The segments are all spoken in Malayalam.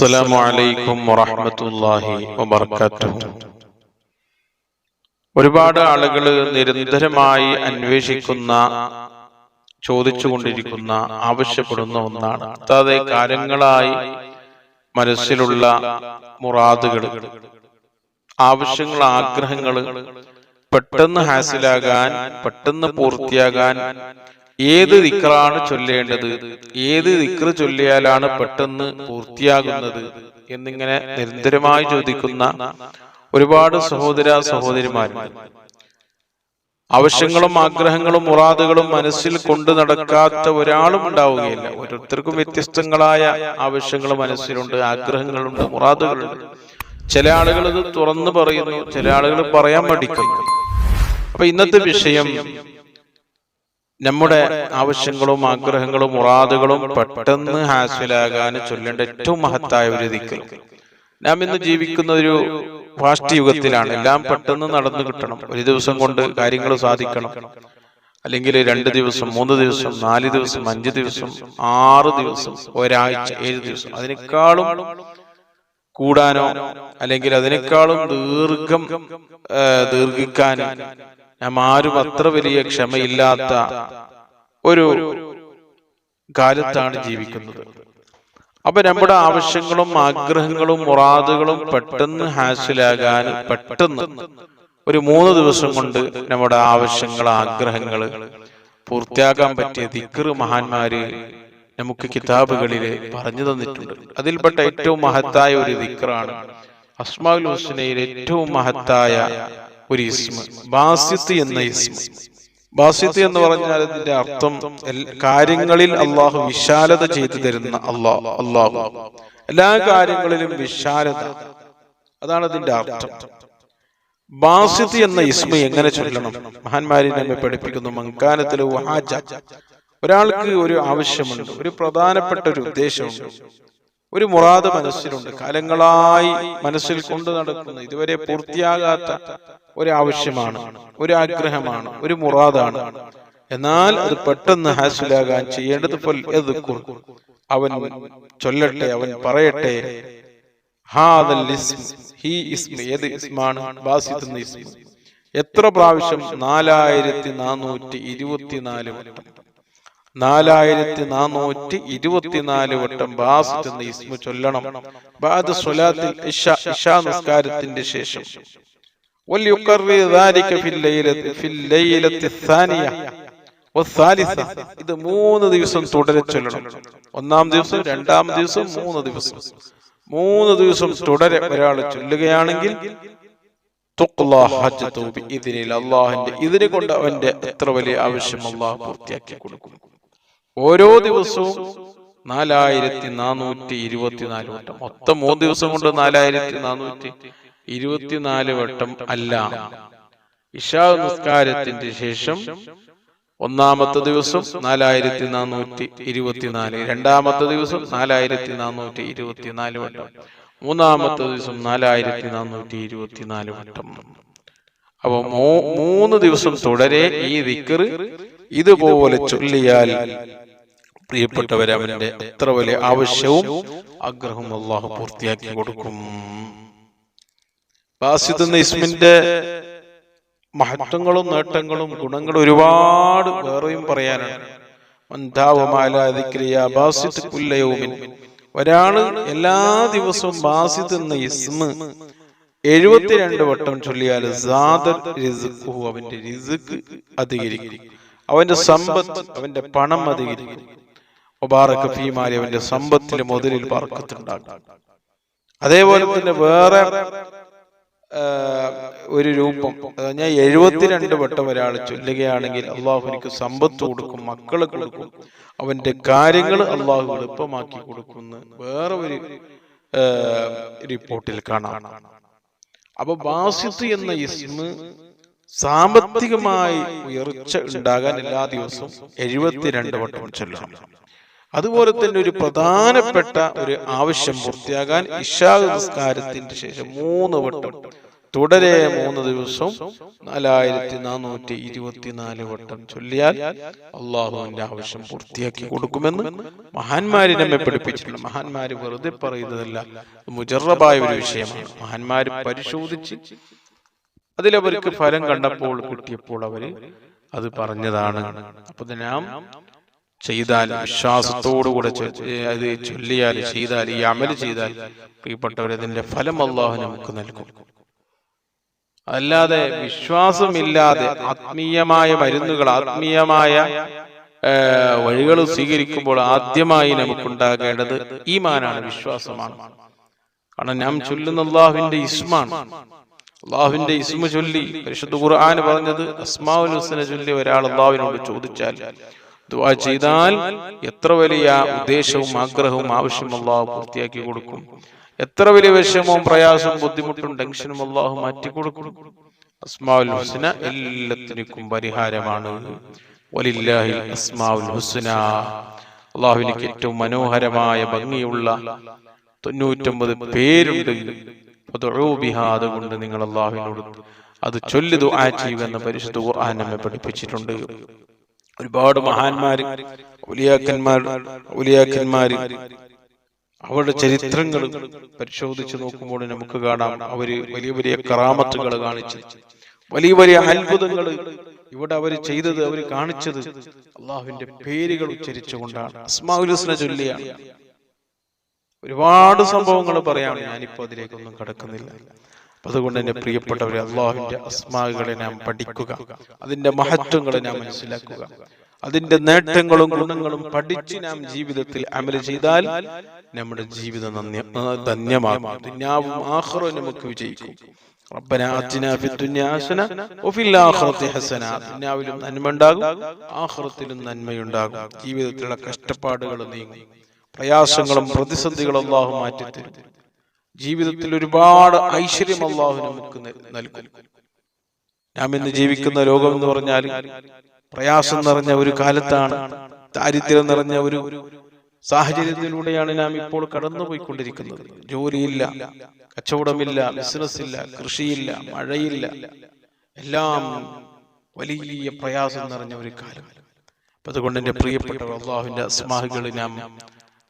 അസ്സലാമു അലൈക്കും വറഹ്മത്തുള്ളാഹി വബറകാതുഹു. ഒരുപാട് ആളുകൾ നിരന്തരമായി അന്വേഷിക്കുന്ന, ചോദിച്ചുകൊണ്ടിരിക്കുന്ന, ആവശ്യപ്പെടുന്ന ഒന്നാണ്. അതായത് കാര്യങ്ങളായി മനസ്സിലുള്ള മുറാദുകൾ, ആവശ്യങ്ങൾ, ആഗ്രഹങ്ങൾ പെട്ടെന്ന് ഹാസിലാകാൻ, പെട്ടെന്ന് പൂർത്തിയാകാൻ ഏത് ദിക്റാണ് ചൊല്ലേണ്ടത്, ഏത് ദിക്ർ ചൊല്ലിയാലാണ് പെട്ടെന്ന് പൂർത്തിയാകുന്നത് എന്നിങ്ങനെ നിരന്തരമായി ചോദിക്കുന്ന ഒരുപാട് സഹോദര സഹോദരിമാരുണ്ട്. ആവശ്യങ്ങളും ആഗ്രഹങ്ങളും മുറാദുകളും മനസ്സിൽ കൊണ്ടു നടക്കാത്ത ഒരാളും ഉണ്ടാവുകയില്ല. ഓരോരുത്തർക്കും വ്യത്യസ്തങ്ങളായ ആവശ്യങ്ങൾ മനസ്സിലുണ്ട്, ആഗ്രഹങ്ങളുണ്ട്, മുറാദുകളുണ്ട്. ചില ആളുകൾ ഇത് തുറന്നു പറയുന്നു, ചില ആളുകൾ പറയാൻ പഠിക്കുന്നു. അപ്പൊ ഇന്നത്തെ വിഷയം നമ്മുടെ ആവശ്യങ്ങളും ആഗ്രഹങ്ങളും മുറാദുകളും പെട്ടെന്ന് ഹാസിലാകാൻ ചൊല്ലേണ്ട ഏറ്റവും മഹത്തായ ഒരു ദിക്ർ. നാം ഇന്ന് ജീവിക്കുന്ന ഒരു ഫാസ്റ്റ് യുഗത്തിലാണ്. എല്ലാം പെട്ടെന്ന് നടന്നു കിട്ടണം, ഒരു ദിവസം കൊണ്ട് കാര്യങ്ങൾ സാധിക്കണം, അല്ലെങ്കിൽ 2 ദിവസം, 3 ദിവസം, 4 ദിവസം, 5 ദിവസം, 6 ദിവസം, ഒരാഴ്ച, 7 ദിവസം, അതിനേക്കാളും കൂടാനോ അല്ലെങ്കിൽ അതിനേക്കാളും ദീർഘിക്കാൻ നാം ആരും അത്ര വലിയ ക്ഷമയില്ലാത്ത ഒരു കാലത്താണ് ജീവിക്കുന്നത്. അപ്പൊ നമ്മുടെ ആവശ്യങ്ങളും ആഗ്രഹങ്ങളും മുറാദുകളും പെട്ടെന്ന് ഹാസിലാകാൻ, പെട്ടെന്ന് ഒരു 3 ദിവസം കൊണ്ട് നമ്മുടെ ആവശ്യങ്ങൾ, ആഗ്രഹങ്ങൾ പൂർത്തിയാക്കാൻ പറ്റിയ ദിക്ർ മഹാന്മാര് നമുക്ക് കിതാബുകളിൽ പറഞ്ഞു തന്നിട്ടുണ്ട്. അതിൽപ്പെട്ട ഏറ്റവും മഹത്തായ ഒരു ദിക്റാണ് അസ്മാഉൽ ഹുസ്നയിൽ ഏറ്റവും മഹത്തായ ഒരു ഇസ്മ, ബാസിത്ത് എന്ന ഇസ്മ. ബാസിത്ത് എന്ന് പറഞ്ഞാൽ അതിന്റെ അർത്ഥം കാര്യങ്ങളിൽ അള്ളാഹു വിശാലത ചെയ്തു തരുന്ന അള്ളാഹു. എല്ലാ കാര്യങ്ങളിലും വിശാലത, അതാണ് അതിന്റെ അർത്ഥം. ബാസിത്ത് എന്ന ഇസ്മ എങ്ങനെ ചൊല്ലണം? മഹാന്മാരെ നമ്മെ പഠിപ്പിക്കുന്നു. മങ്കാനത്തിലെ ഒരാൾക്ക് ഒരു ആവശ്യമുണ്ട്, ഒരു പ്രധാനപ്പെട്ട ഒരു ഉദ്ദേശമുണ്ട്, ഒരു മുറാദ് മനസ്സിലുണ്ട്, കാലങ്ങളായി മനസ്സിൽ കൊണ്ടു നടക്കുന്ന, ഇതുവരെ പൂർത്തിയാകാത്ത ഒരു ആവശ്യമാണ്, ഒരു ആഗ്രഹമാണ്, ഒരു മുറാദാണ്. എന്നാൽ അത് പെട്ടെന്ന് ഹാസിലാകാൻ ചെയ്യേണ്ടത് അവൻ ചൊല്ലട്ടെ, അവൻ പറയട്ടെ, ഏത് ഇസ്മാണ്? ബാസിത്ത് എന്ന ഇസ്മ. എത്ര പ്രാവശ്യം? 4424 വട്ടം. 4424 വട്ടം ബാസിത്ത് എന്ന ഇസ്മ ചൊല്ലണം. ബഅദ സ്വലാത്തിൽ ഇശാ നിസ്കാരത്തിന്റെ ശേഷം. ഇത് 3 ദിവസം തുടരെ ചൊല്ലണം. 1-ാം ദിവസം, 2-ാം ദിവസം, 3 ദിവസം. 3 ദിവസം തുടരെ ഒരാൾ ചൊല്ലുകയാണെങ്കിൽ അള്ളാഹുവിന്റെ ഇതിനെ കൊണ്ട് അവന്റെ എത്ര വലിയ ആവശ്യം അള്ളാഹു പൂർത്തിയാക്കി കൊടുക്കും. ഓരോ ദിവസവും 4424 വട്ടം. മൊത്തം 3 ദിവസം കൊണ്ട് 4424 വട്ടം അല്ല. ഇശാ നിസ്കാരത്തിന്റെ ശേഷം 1-ാമത്തെ ദിവസം 4424, 2-ാമത്തെ ദിവസം 4424 വട്ടം, 3-ാമത്തെ ദിവസം 4424 വട്ടം. അപ്പൊ 3 ദിവസം തുടരെ ഈ ദിക്ർ ഇതുപോലെ ചൊല്ലിയാൽ പ്രിയപ്പെട്ടവരെ, അവന്റെ എത്ര വലിയ ആവശ്യവും ആഗ്രഹവും അള്ളാഹു പൂർത്തിയാക്കി കൊടുക്കും. ബാസിത്ത് എന്ന ഇസ്മിന്റെ മഹത്വങ്ങളും നേട്ടങ്ങളും ഗുണങ്ങളും ഒരുപാട് വേറെയും പറയാനാണ്. ഒരാള് എല്ലാ ദിവസവും ബാസിത്ത് എന്ന ഇസ്മ 72 വട്ടം ചൊല്ലിയാൽ അവന്റെ റിസ്ക് അധികരിക്കും, അവന്റെ സമ്പത്ത്, അവന്റെ പണം അധികരിക്കും. മുബാറക ഫീമാലി, അവന്റെ സമ്പത്തിലെ മുതലിൽ ബർക്കത്തുണ്ടാകും. അതേപോലെ തന്നെ വേറെ ഒരു രൂപം, ഞാൻ 72 വട്ടം ഒരാൾ ചൊല്ലുകയാണെങ്കിൽ അള്ളാഹു എനിക്ക് സമ്പത്ത് കൊടുക്കും, മക്കളെ കൊടുക്കും, അവന്റെ കാര്യങ്ങൾ അള്ളാഹു എളുപ്പമാക്കി കൊടുക്കുന്നു വേറെ ഒരു റിപ്പോർട്ടിൽ കാണാം. അപ്പൊ ബാസിത്ത് എന്ന ഇസ്മ സാമ്പത്തികമായി ഉയർച്ച ഉണ്ടാകാൻ എല്ലാ ദിവസവും 72 വട്ടം ചൊല്ലണം. അതുപോലെ തന്നെ ഒരു പ്രധാനപ്പെട്ട ഒരു ആവശ്യം പൂർത്തിയാകാൻ ഇശാ നിസ്കാരത്തിന്റെ ശേഷം 3 വട്ടം തുടരെ 3 ദിവസം 4424 വട്ടം ചൊല്ലിയാൽ അള്ളാഹുവിന്റെ ആവശ്യം പൂർത്തിയാക്കി കൊടുക്കുമെന്ന് മഹാന്മാര് നമ്മെ പഠിപ്പിച്ചിട്ടുണ്ട്. മഹാന്മാര് വെറുതെ പറയുന്നതല്ല, മുജറബായ ഒരു വിഷയമാണ്. മഹാന്മാര് പരിശോധിച്ച് അതിലവർക്ക് ഫലം കണ്ടപ്പോൾ കിട്ടിയപ്പോൾ അവര് അത് പറഞ്ഞതാണ്. അപ്പൊ നാം ചെയ്താൽ, വിശ്വാസത്തോടുകൂടെ അത് ചൊല്ലിയാൽ, ചെയ്താൽ, ഈ അമല് ചെയ്താൽ പ്രിയപ്പെട്ടവരതിന്റെ ഫലം അള്ളാഹു നമുക്ക് നൽകും. അല്ലാതെ വിശ്വാസമില്ലാതെ ആത്മീയമായ മരുന്നുകൾ, ആത്മീയമായ വഴികൾ സ്വീകരിക്കുമ്പോൾ ആദ്യമായി നമുക്കുണ്ടാകേണ്ടത് ഈമാനാണ്, വിശ്വാസമാണ്. കാരണം നാം ചൊല്ലുന്ന അള്ളാഹുവിന്റെ ഇസ്മാണ്. അള്ളാഹുവിന്റെ ഇസ്മ ചൊല്ലി പരിശുദ്ധ ഖുർആൻ പറഞ്ഞത്, അസ്മാഉൽ ഹുസ്ന ചൊല്ലി ഒരാൾ അള്ളാഹുവിനോട് ചോദിച്ചാൽ, ദുആ ചെയ്താൽ എത്ര വലിയ ഉദ്ദേശവും ആഗ്രഹവും ആവശ്യവും അള്ളാഹു പൂർത്തിയാക്കി കൊടുക്കും. എത്ര വലിയ വിഷമവും പ്രയാസവും ബുദ്ധിമുട്ടും ടെൻഷനും അള്ളാഹു മാറ്റിക്കൊടുക്കും. അസ്മാഉൽ ഹുസ്ന എല്ലാത്തിനും പരിഹാരമാണ്. വലില്ലാഹിൽ അസ്മാഉൽ ഹുസ്ന, അള്ളാഹുവിലേക്ക് ഏറ്റവും മനോഹരമായ ഭംഗിയുള്ള 99 പേരുണ്ട്. അതുകൊണ്ട് നിങ്ങൾ അള്ളാഹുവിനോട് അത് ചൊല്ലി ദുആ ചെയ്യുക എന്ന് പരിശുദ്ധ ഖുർആൻ നമ്മെ പഠിപ്പിച്ചിട്ടുണ്ട്. ഒരുപാട് മഹാന്മാര്, ഔലിയാക്കന്മാര് അവരുടെ ചരിത്രങ്ങൾ പരിശോധിച്ച് നോക്കുമ്പോൾ നമുക്ക് കാണാം, അവര് വലിയ വലിയ കറാമത്തുകൾ കാണിച്ചു, വലിയ വലിയ അത്ഭുതങ്ങൾ ഇവിടെ അവർ ചെയ്തത്, അവർ കാണിച്ചത് അള്ളാഹുവിന്റെ പേരുകൾ ഉച്ചരിച്ചുകൊണ്ടാണ്, അസ്മാഉൽ ഹുസ്ന ചൊല്ലിയാണ്. ഒരുപാട് സംഭവങ്ങൾ പറയാം, ഞാനിപ്പോ അതിലേക്കൊന്നും കടക്കുന്നില്ല. അതുകൊണ്ട് എന്റെ പ്രിയപ്പെട്ടവരെ, അള്ളാഹുവിന്റെ അസ്മാകളെ നാം പഠിക്കുക, അതിന്റെ മഹത്വങ്ങളെ നാം മനസ്സിലാക്കുക, അതിന്റെ നേട്ടങ്ങളും ഗുണങ്ങളും പഠിച്ച് നാം ജീവിതത്തിൽ അമൽ ചെയ്താൽ നമ്മുടെ ജീവിതം ധന്യമാകും. ദുനിയാവും ആഖിറവും നമുക്ക് വിജയിക്കും. റബ്ബനാ ആതിനാ ഫിദ്ദുനിയാ ഹസന വഫിൽ ആഖിറതി ഹസന. ദുനിയാവിലും നന്മയുണ്ടാകും, ആഖിറത്തിലും നന്മയുണ്ടാകും. ജീവിതത്തിലുള്ള കഷ്ടപ്പാടുകൾ നീങ്ങും, പ്രയാസങ്ങളും പ്രതിസന്ധികളും അല്ലാഹു മാറ്റിത്തരും. ജീവിതത്തിൽ ഒരുപാട് ഐശ്വര്യം അല്ലാഹു നമുക്ക് നൽകും. നാം ഇന്ന് ജീവിക്കുന്ന ലോകം എന്ന് പറഞ്ഞാൽ പ്രയാസം നിറഞ്ഞ ഒരു കാലത്താണ്, ദാരിദ്ര്യം നിറഞ്ഞ ഒരു സാഹചര്യത്തിലൂടെയാണ് നാം ഇപ്പോൾ കടന്നുപോയിക്കൊണ്ടിരിക്കുന്നത്. ജോലിയില്ല, കച്ചവടമില്ല, ബിസിനസ് ഇല്ല, കൃഷിയില്ല, മഴയില്ല, എല്ലാം വലിയ പ്രയാസം നിറഞ്ഞ ഒരു കാലം. അതുകൊണ്ട് എന്റെ പ്രിയപ്പെട്ടവർ, അല്ലാഹുവിന്റെ അസ്മാഹുകൾ നാം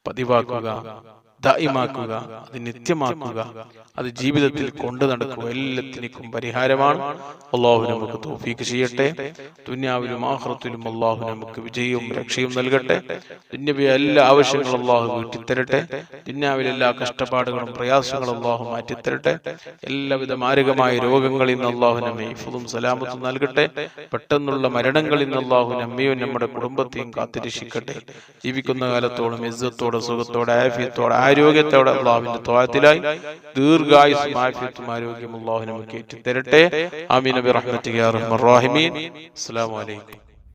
പതിവാക്കുക, ദായിമാക്കുക, അത് നിത്യമാക്കുക, അത് ജീവിതത്തിൽ കൊണ്ടു നടക്കുക. എല്ലാത്തിനും പരിഹാരമാണ്. അള്ളാഹു നമുക്ക് തൗഫീഖ് ചെയ്യട്ടെ. ദുനിയാവിലും ആഖിറത്തിലും അള്ളാഹു നമുക്ക് വിജയവും രക്ഷയും നൽകട്ടെ. ദുനിയാവിലെ എല്ലാ ആവശ്യങ്ങളും അള്ളാഹു വീട്ടിത്തരട്ടെ. ദുനിയാവിലെ എല്ലാ കഷ്ടപ്പാടുകളും പ്രയാസങ്ങളും അള്ളാഹു മാറ്റിത്തരട്ടെ. എല്ലാവിധ മാരകമായ രോഗങ്ങളിൽ നിന്ന് അള്ളാഹു നമ്മെ ഹിഫ്ളും സലാമത്തും നൽകട്ടെ. പെട്ടെന്നുള്ള മരണങ്ങളിൽ നിന്ന് അള്ളാഹു നമ്മയും നമ്മുടെ കുടുംബത്തെയും കാത്തുരക്ഷിക്കട്ടെ. ജീവിക്കുന്ന കാലത്തോളം ഇസ്സത്തോടെ, സുഖത്തോടെ, ആഫിയത്തോടെ, ആരോഗ്യത്തോടെ അള്ളാഹുവിന്റെ ത്വാഅത്തിലായി ദീർഘായുസ്സും ആഫിയത്തും ആരോഗ്യം അള്ളാഹു നമുക്ക് ഏറ്റിത്തരട്ടെ. ആമീൻ ബിറഹ്മതിക യാ അർഹമർ റഹീമീൻ. അസ്സലാമു അലൈക്കും.